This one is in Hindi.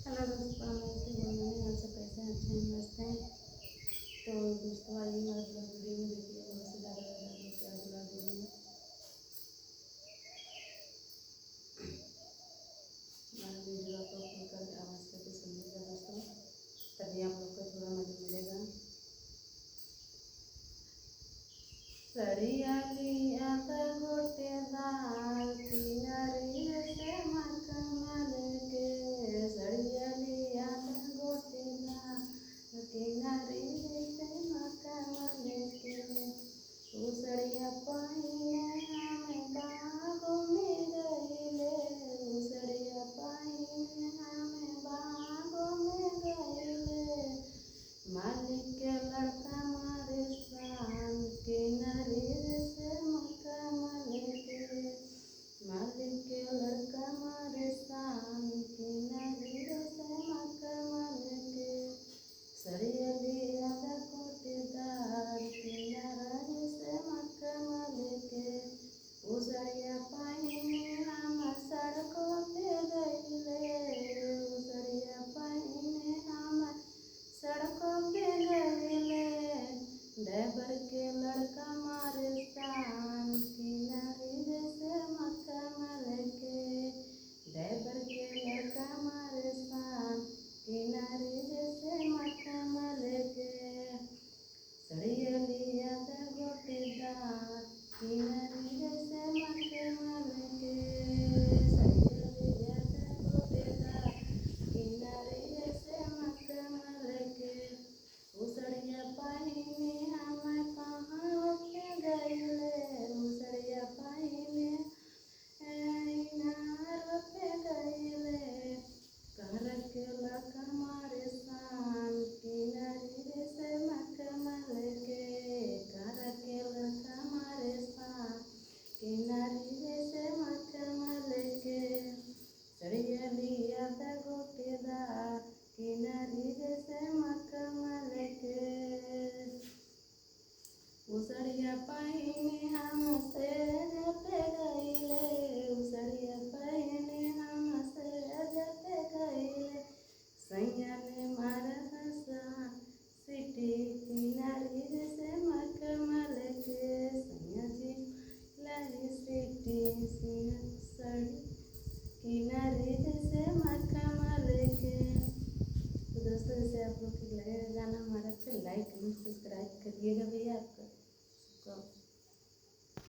हेलो दोस्तों, नमस्ते। Good morning. आप सब कैसे हैं? अच्छे हैं, मस्त हैं। तो दोस्तों, आइए हमारे ब्लॉग वीडियो में देखिए। बहुत से ज़्यादा लोग प्यार दुलार दीजिए। हमारा वीडियो आप लोग खुल कर आवाज़ करके सुनिएगा दोस्तों, तभी आप लोग को थोड़ा मज़ा मिलेगा। सड़िया लिया गोटेदार किनारे से मखमल के, सड़िया लिया गोटेदार किनारे से मखमल के, उसड़िया पहिने हम बागों में गईले, उसड़िया पहिने हम बागों में गईले, मालिक के लड़का मारे शान किनारे से मखमल के, मालिक के लड़का मारे शान किनारे से मखमल के, सड़िया लिया गोटेदार किनारे से मखमल के, उसड़िया पहिने हम सड़कों पे गईले, उसड़िया पहिने हम सड़कों पे गईले, ड्राइवर के लड़का मारे शान किनारे से मखमल के, ड्राइवर के लड़का मारे शान किनारे से मखमल के, सड़िया लिया गोटेदार किनारे से मखमल के, सड़िया लिया गोटेदार किनारे से मखमल के, उसड़िया पहिने हम कहाँ पे गईले, उसड़िया पहिने इनार पे गईले, घर के लड़का मारे शान किनारे से मखमल के, घर के लड़का मारे शान किनारे से मखमल के, सड़िया लिया गोटेदार किनारे से मखमल के, उसड़िया पहिने हम सेज पे गईले, उसड़िया पहिने हम सेज पे गईले, सैया ने मारा हंसा सिटी किनारे से मखमल के, सैया जी लाई सिटी सड़ी किनारे